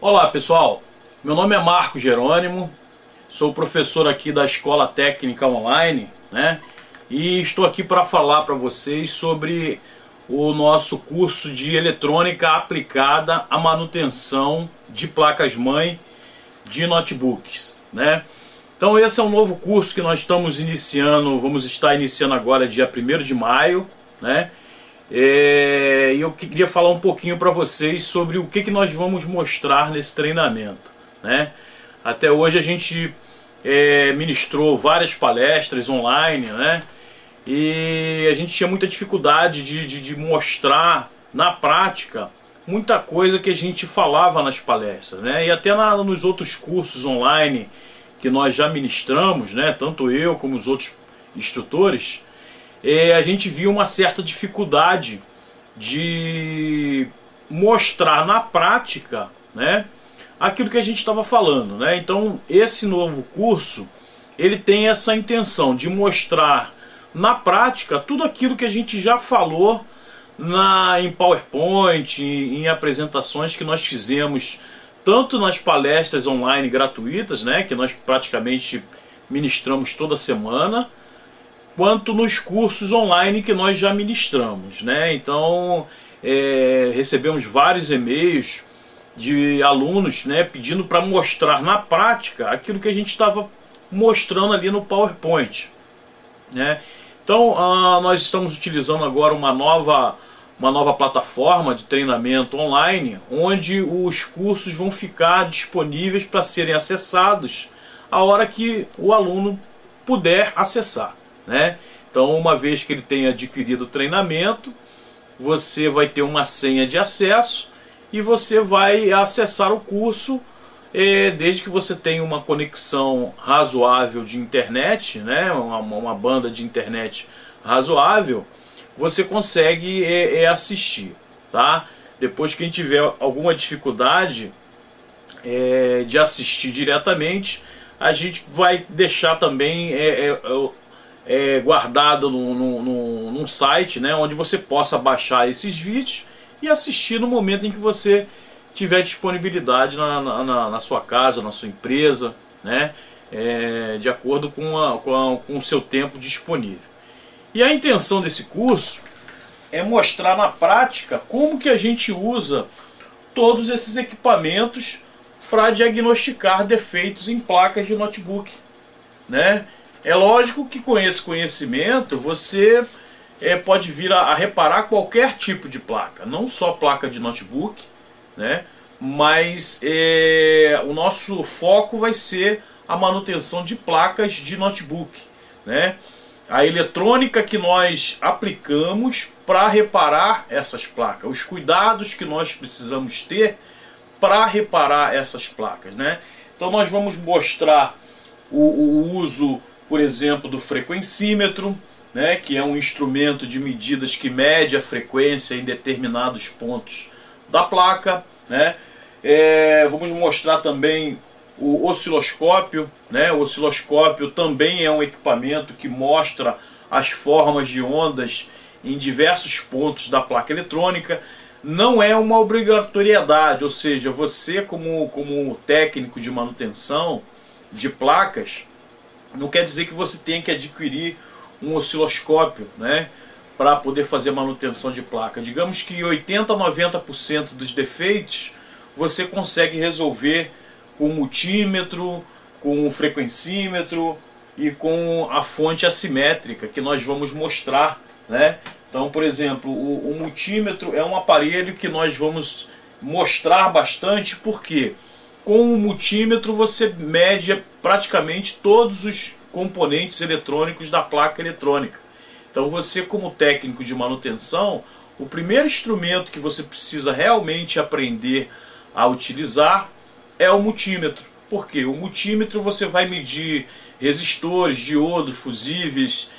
Olá pessoal, meu nome é Marco Jerônimo, sou professor aqui da Escola Técnica Online, né? E estou aqui para falar para vocês sobre o nosso curso de eletrônica aplicada à manutenção de placas-mãe de notebooks, né? Então esse é um novo curso que nós estamos iniciando, vamos estar iniciando agora dia 1º de maio, né? E eu queria falar um pouquinho para vocês sobre o que nós vamos mostrar nesse treinamento, né? Até hoje a gente ministrou várias palestras online, né? E a gente tinha muita dificuldade de mostrar na prática muita coisa que a gente falava nas palestras, né? E até nos outros cursos online que nós já ministramos, né? Tanto eu como os outros instrutores, a gente viu uma certa dificuldade de mostrar na prática, né, aquilo que a gente estava falando, né? Então esse novo curso ele tem essa intenção de mostrar na prática tudo aquilo que a gente já falou em PowerPoint, em apresentações que nós fizemos tanto nas palestras online gratuitas, né, que nós praticamente ministramos toda semana, quanto nos cursos online que nós já ministramos, né? Então recebemos vários e-mails de alunos, né, pedindo para mostrar na prática aquilo que a gente estava mostrando ali no PowerPoint, né? Então nós estamos utilizando agora uma nova plataforma de treinamento online, onde os cursos vão ficar disponíveis para serem acessados a hora que o aluno puder acessar, né? Então, uma vez que ele tenha adquirido o treinamento, você vai ter uma senha de acesso e você vai acessar o curso desde que você tenha uma conexão razoável de internet, né? Uma banda de internet razoável, você consegue assistir, tá? Depois que a gente tiver alguma dificuldade de assistir diretamente, a gente vai deixar também guardado num site, né, onde você possa baixar esses vídeos e assistir no momento em que você tiver disponibilidade na sua casa, na sua empresa, né, de acordo com o seu tempo disponível. E a intenção desse curso é mostrar na prática como que a gente usa todos esses equipamentos para diagnosticar defeitos em placas de notebook, né? É lógico que com esse conhecimento você pode vir a reparar qualquer tipo de placa, não só placa de notebook, né? Mas o nosso foco vai ser a manutenção de placas de notebook, né? A eletrônica que nós aplicamos para reparar essas placas, os cuidados que nós precisamos ter para reparar essas placas, né? Então nós vamos mostrar o uso, por exemplo, do frequencímetro, né, que é um instrumento de medidas que mede a frequência em determinados pontos da placa, né? Vamos mostrar também o osciloscópio, né? O osciloscópio também é um equipamento que mostra as formas de ondas em diversos pontos da placa eletrônica. Não é uma obrigatoriedade, ou seja, você como técnico de manutenção de placas, não quer dizer que você tenha que adquirir um osciloscópio, né, para poder fazer manutenção de placa. Digamos que 80 a 90% dos defeitos você consegue resolver com o multímetro, com o frequencímetro e com a fonte assimétrica que nós vamos mostrar, né? Então, por exemplo, o multímetro é um aparelho que nós vamos mostrar bastante, porque com o multímetro você mede praticamente todos os componentes eletrônicos da placa eletrônica. Então você, como técnico de manutenção, o primeiro instrumento que você precisa realmente aprender a utilizar é o multímetro. Por quê? O multímetro você vai medir resistores, diodos, fusíveis,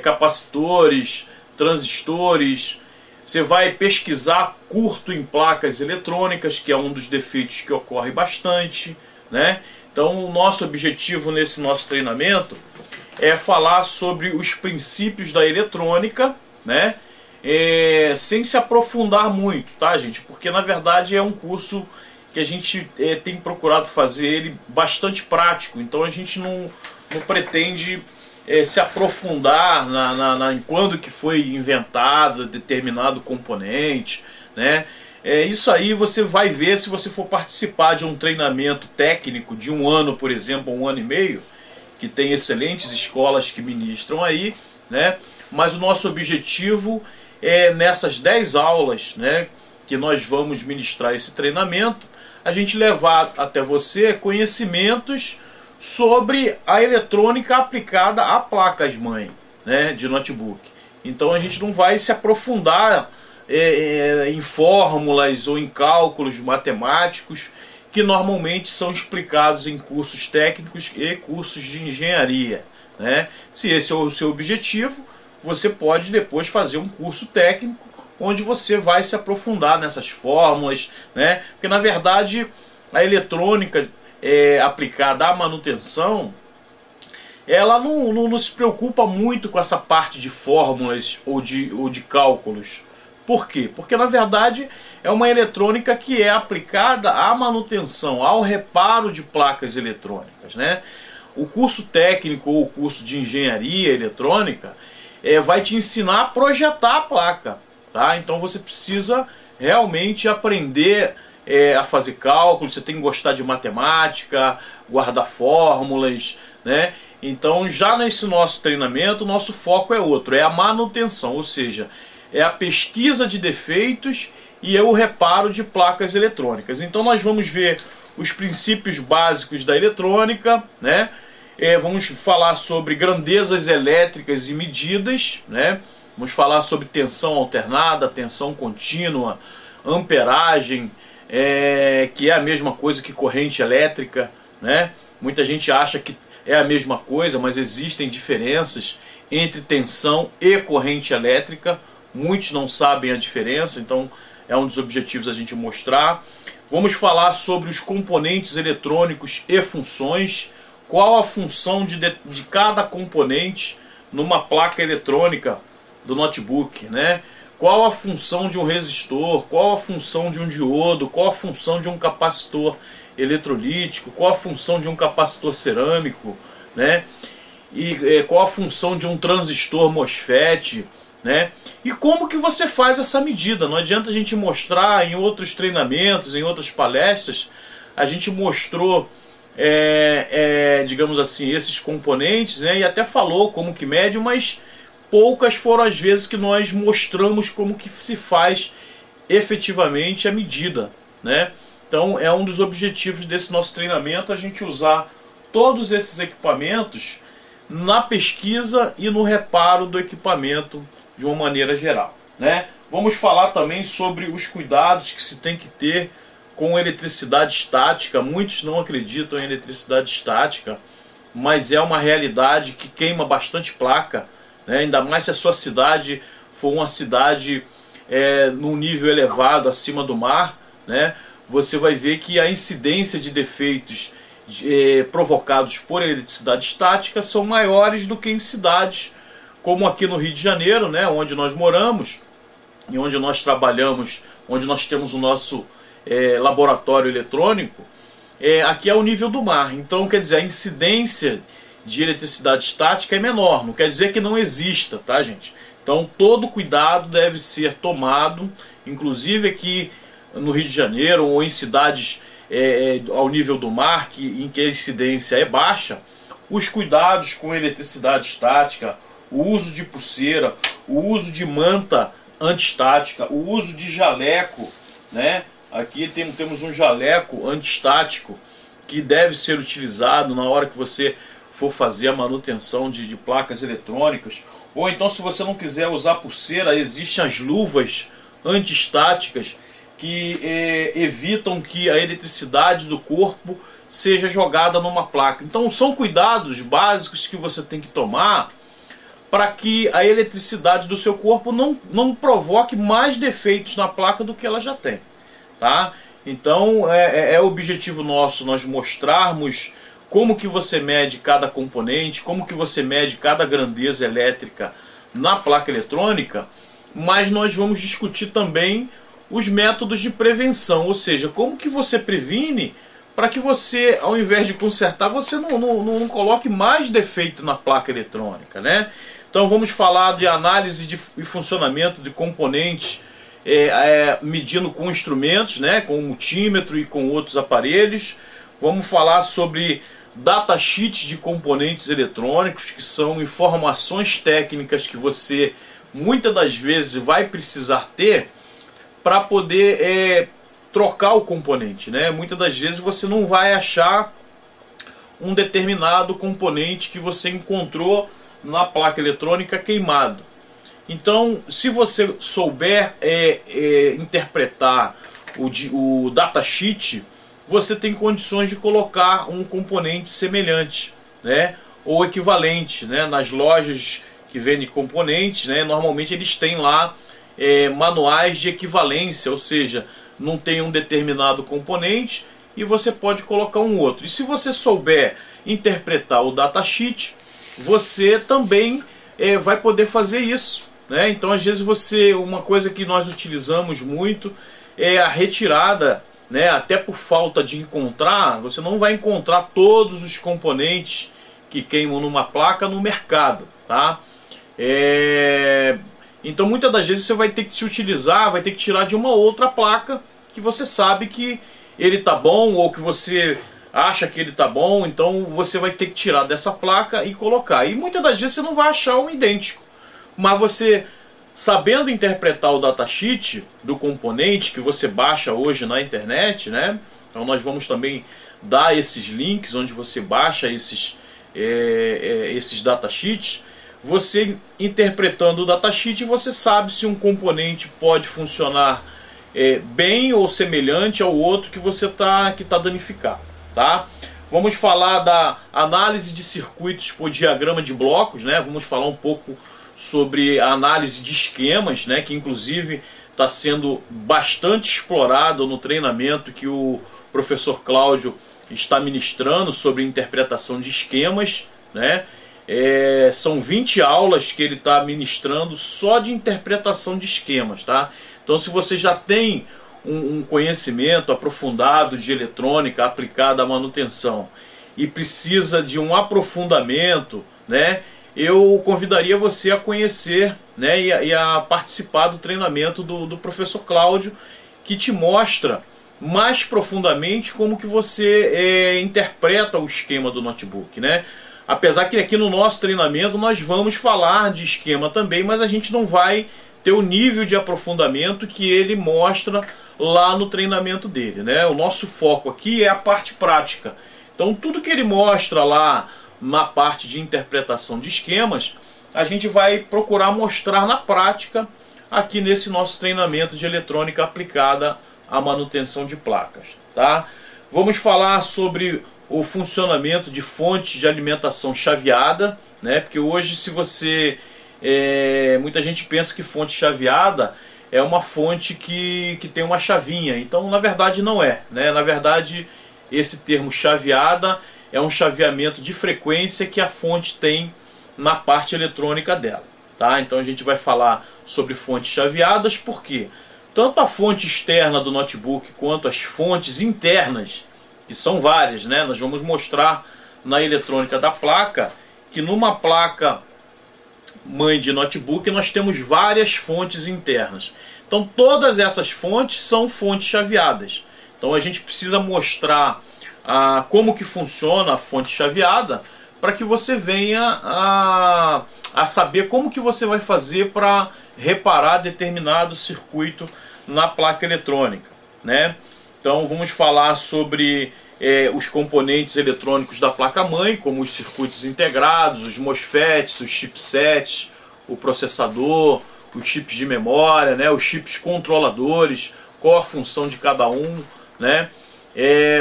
capacitores, transistores. Você vai pesquisar curto em placas eletrônicas, que é um dos defeitos que ocorre bastante, né? Então o nosso objetivo nesse nosso treinamento é falar sobre os princípios da eletrônica, né? Sem se aprofundar muito, tá, gente? Porque na verdade é um curso que a gente tem procurado fazer ele bastante prático. Então a gente não pretende se aprofundar em quando que foi inventado determinado componente, né? Isso aí você vai ver se você for participar de um treinamento técnico de 1 ano, por exemplo, 1 ano e meio, que tem excelentes escolas que ministram aí, né? Mas o nosso objetivo é, nessas 10 aulas, né, que nós vamos ministrar esse treinamento, a gente levar até você conhecimentos sobre a eletrônica aplicada a placas-mãe, né, de notebook. Então a gente não vai se aprofundar em fórmulas ou em cálculos matemáticos que normalmente são explicados em cursos técnicos e cursos de engenharia, né? Se esse é o seu objetivo, você pode depois fazer um curso técnico onde você vai se aprofundar nessas fórmulas, né? Porque na verdade a eletrônica aplicada à manutenção, ela não se preocupa muito com essa parte de fórmulas ou de cálculos. Por quê? Porque na verdade é uma eletrônica que é aplicada à manutenção, ao reparo de placas eletrônicas, né? O curso técnico ou o curso de engenharia eletrônica vai te ensinar a projetar a placa, tá? Então você precisa realmente aprender a fazer cálculos, você tem que gostar de matemática, guardar fórmulas, né? Então já nesse nosso treinamento, o nosso foco é outro, é a manutenção, ou seja, é a pesquisa de defeitos e é o reparo de placas eletrônicas. Então nós vamos ver os princípios básicos da eletrônica, né? Vamos falar sobre grandezas elétricas e medidas, né? Vamos falar sobre tensão alternada, tensão contínua, amperagem, que é a mesma coisa que corrente elétrica, né? Muita gente acha que é a mesma coisa, mas existem diferenças entre tensão e corrente elétrica. Muitos não sabem a diferença, então é um dos objetivos a gente mostrar. Vamos falar sobre os componentes eletrônicos e funções, qual a função de cada componente numa placa eletrônica do notebook, né? Qual a função de um resistor, qual a função de um diodo, qual a função de um capacitor eletrolítico, qual a função de um capacitor cerâmico, né? E qual a função de um transistor MOSFET, né? E como que você faz essa medida? Não adianta a gente mostrar em outros treinamentos, em outras palestras, a gente mostrou, digamos assim, esses componentes, né? E até falou como que mede, mas poucas foram as vezes que nós mostramos como que se faz efetivamente a medida, né? Então é um dos objetivos desse nosso treinamento, a gente usar todos esses equipamentos na pesquisa e no reparo do equipamento de uma maneira geral, né? Vamos falar também sobre os cuidados que se tem que ter com eletricidade estática. Muitos não acreditam em eletricidade estática, mas é uma realidade que queima bastante placa, né? Ainda mais se a sua cidade for uma cidade num nível elevado acima do mar, né? Você vai ver que a incidência de defeitos provocados por eletricidade estática são maiores do que em cidades como aqui no Rio de Janeiro, né, onde nós moramos e onde nós trabalhamos, onde nós temos o nosso laboratório eletrônico. Aqui é o nível do mar, então quer dizer, a incidência de eletricidade estática é menor, não quer dizer que não exista, tá, gente? Então todo cuidado deve ser tomado, inclusive aqui no Rio de Janeiro ou em cidades ao nível do mar, em que a incidência é baixa, os cuidados com eletricidade estática, o uso de pulseira, o uso de manta antiestática, o uso de jaleco, né? Aqui temos um jaleco antiestático que deve ser utilizado na hora que você for fazer a manutenção de placas eletrônicas. Ou então, se você não quiser usar pulseira, existem as luvas antiestáticas que evitam que a eletricidade do corpo seja jogada numa placa. Então são cuidados básicos que você tem que tomar para que a eletricidade do seu corpo não provoque mais defeitos na placa do que ela já tem, tá? Então é o objetivo nosso nós mostrarmos como que você mede cada componente, como que você mede cada grandeza elétrica na placa eletrônica, mas nós vamos discutir também os métodos de prevenção, ou seja, como que você previne para que você, ao invés de consertar, você não coloque mais defeito na placa eletrônica, né? Então vamos falar de análise e funcionamento de componentes, medindo com instrumentos, né, com o multímetro e com outros aparelhos. Vamos falar sobre datasheets de componentes eletrônicos, que são informações técnicas que você muitas das vezes vai precisar ter para poder trocar o componente, né? Muitas das vezes você não vai achar um determinado componente que você encontrou na placa eletrônica queimado. Então, se você souber interpretar o datasheet, você tem condições de colocar um componente semelhante, né, ou equivalente, né, nas lojas que vendem componentes, né, normalmente eles têm lá manuais de equivalência, ou seja, não tem um determinado componente e você pode colocar um outro. E se você souber interpretar o datasheet, você também vai poder fazer isso, né? Então, às vezes uma coisa que nós utilizamos muito é a retirada, né? Até por falta de encontrar, você não vai encontrar todos os componentes que queimam numa placa no mercado, tá? Então, muitas das vezes você vai ter que se utilizar, vai ter que tirar de uma outra placa que você sabe que ele tá bom, ou que você acha que ele tá bom, então você vai ter que tirar dessa placa e colocar. E muitas das vezes você não vai achar um idêntico, mas você, sabendo interpretar o datasheet do componente que você baixa hoje na internet, né? Então nós vamos também dar esses links onde você baixa esses datasheets. Você interpretando o datasheet, você sabe se um componente pode funcionar bem ou semelhante ao outro que você que tá danificado. Tá? Vamos falar da análise de circuitos por diagrama de blocos, né? Vamos falar um pouco sobre a análise de esquemas, né? Que inclusive está sendo bastante explorado no treinamento que o professor Cláudio está ministrando sobre interpretação de esquemas, né? São 20 aulas que ele está ministrando só de interpretação de esquemas, tá? Então, se você já tem um conhecimento aprofundado de eletrônica aplicada à manutenção e precisa de um aprofundamento, né, eu convidaria você a conhecer, né, e a participar do treinamento do professor Cláudio, que te mostra mais profundamente como que você interpreta o esquema do notebook, né? Apesar que aqui no nosso treinamento nós vamos falar de esquema também, mas a gente não vai ter o nível de aprofundamento que ele mostra lá no treinamento dele, né? O nosso foco aqui é a parte prática. Então tudo que ele mostra lá na parte de interpretação de esquemas, a gente vai procurar mostrar na prática aqui nesse nosso treinamento de eletrônica aplicada à manutenção de placas, tá? Vamos falar sobre o funcionamento de fontes de alimentação chaveada, né? Porque hoje, se você muita gente pensa que fonte chaveada é uma fonte que tem uma chavinha. Então, na verdade, não é, né? Na verdade, esse termo chaveada é um chaveamento de frequência que a fonte tem na parte eletrônica dela, tá? Então, a gente vai falar sobre fontes chaveadas, porque tanto a fonte externa do notebook quanto as fontes internas, que são várias, né? Nós vamos mostrar na eletrônica da placa que numa placa mãe de notebook nós temos várias fontes internas. Então todas essas fontes são fontes chaveadas. Então a gente precisa mostrar como que funciona a fonte chaveada para que você venha a saber como que você vai fazer para reparar determinado circuito na placa eletrônica, né? Então vamos falar sobre os componentes eletrônicos da placa-mãe, como os circuitos integrados, os MOSFETs, os chipsets, o processador, os chips de memória, né, os chips controladores, qual a função de cada um, né?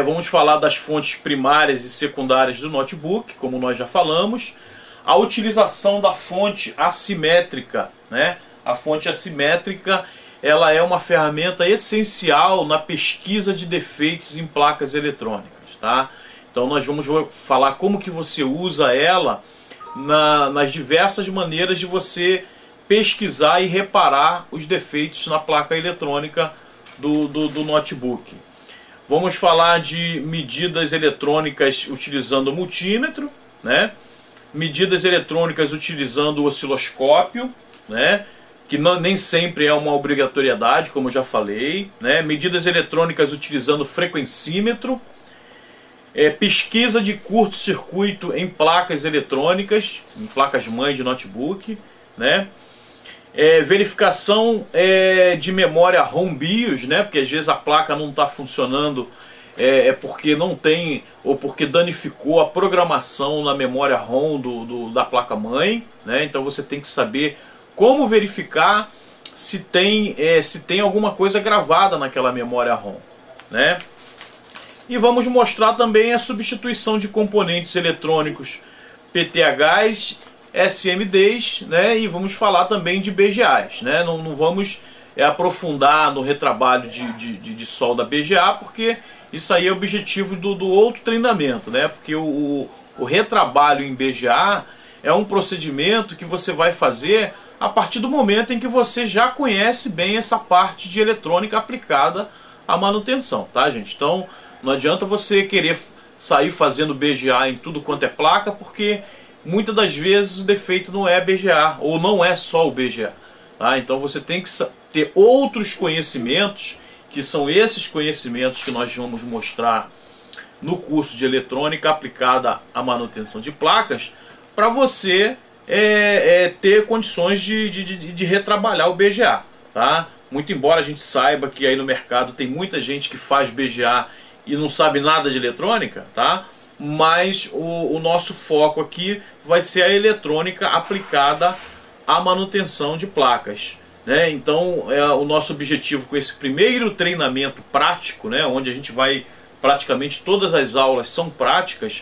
Vamos falar das fontes primárias e secundárias do notebook, como nós já falamos. A utilização da fonte assimétrica, né? A fonte assimétrica, ela é uma ferramenta essencial na pesquisa de defeitos em placas eletrônicas, tá? Então nós vamos falar como que você usa ela nas diversas maneiras de você pesquisar e reparar os defeitos na placa eletrônica do notebook. Vamos falar de medidas eletrônicas utilizando o multímetro, né? Medidas eletrônicas utilizando o osciloscópio, né? Que nem sempre é uma obrigatoriedade, como eu já falei, né? Medidas eletrônicas utilizando o frequencímetro, pesquisa de curto-circuito em placas eletrônicas, em placas-mãe de notebook, né? Verificação de memória ROM BIOS, né? Porque às vezes a placa não está funcionando porque não tem, ou porque danificou a programação na memória ROM da placa-mãe, né? Então você tem que saber como verificar se tem alguma coisa gravada naquela memória ROM, né? E vamos mostrar também a substituição de componentes eletrônicos PTHs, SMDs, né? E vamos falar também de BGAs, né? Não vamos aprofundar no retrabalho de solda BGA, porque isso aí é o objetivo do outro treinamento, né? Porque o retrabalho em BGA é um procedimento que você vai fazer a partir do momento em que você já conhece bem essa parte de eletrônica aplicada à manutenção, tá, gente? Então não adianta você querer sair fazendo BGA em tudo quanto é placa, porque muitas das vezes o defeito não é BGA, ou não é só o BGA, tá? Então você tem que ter outros conhecimentos, que são esses conhecimentos que nós vamos mostrar no curso de eletrônica aplicada à manutenção de placas, para você ter condições de retrabalhar o BGA, tá? Muito embora a gente saiba que aí no mercado tem muita gente que faz BGA e não sabe nada de eletrônica, tá? Mas o nosso foco aqui vai ser a eletrônica aplicada à manutenção de placas, né? Então o nosso objetivo com esse primeiro treinamento prático, né, onde a gente vai, praticamente todas as aulas são práticas,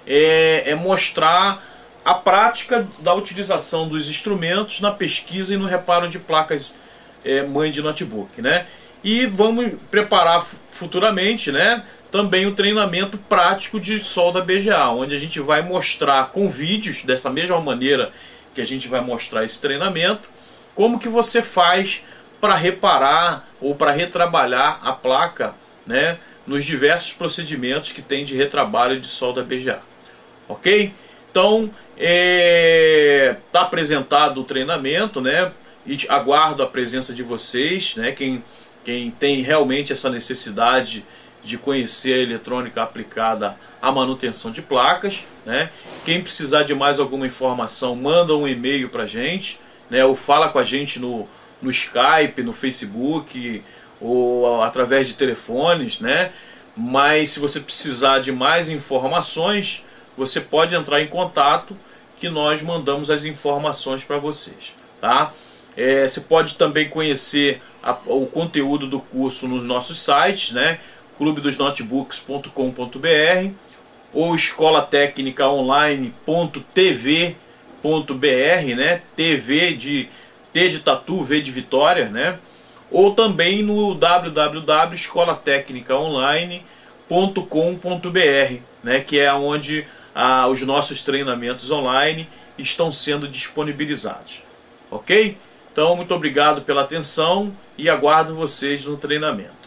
é mostrar a prática da utilização dos instrumentos na pesquisa e no reparo de placas mãe de notebook, né? E vamos preparar futuramente, né, também o treinamento prático de solda BGA, onde a gente vai mostrar com vídeos, dessa mesma maneira que a gente vai mostrar esse treinamento, como que você faz para reparar ou para retrabalhar a placa, né, nos diversos procedimentos que tem de retrabalho de solda BGA. Ok? Então, está apresentado o treinamento, né, e aguardo a presença de vocês, né, quem tem realmente essa necessidade de conhecer a eletrônica aplicada à manutenção de placas, né? Quem precisar de mais alguma informação, manda um e-mail para a gente, né? Ou fala com a gente no Skype, no Facebook, ou através de telefones, né? Mas se você precisar de mais informações, você pode entrar em contato, que nós mandamos as informações para vocês, tá? Você pode também conhecer o conteúdo do curso nos nossos sites, né? clubedosnotebooks.com.br ou escolatecnicaonline.tv.br, né? TV de T de Tatu, V de Vitória, né? Ou também no www.escolatecnicaonline.com.br, né? Que é onde os nossos treinamentos online estão sendo disponibilizados. Ok? Então, muito obrigado pela atenção e aguardo vocês no treinamento.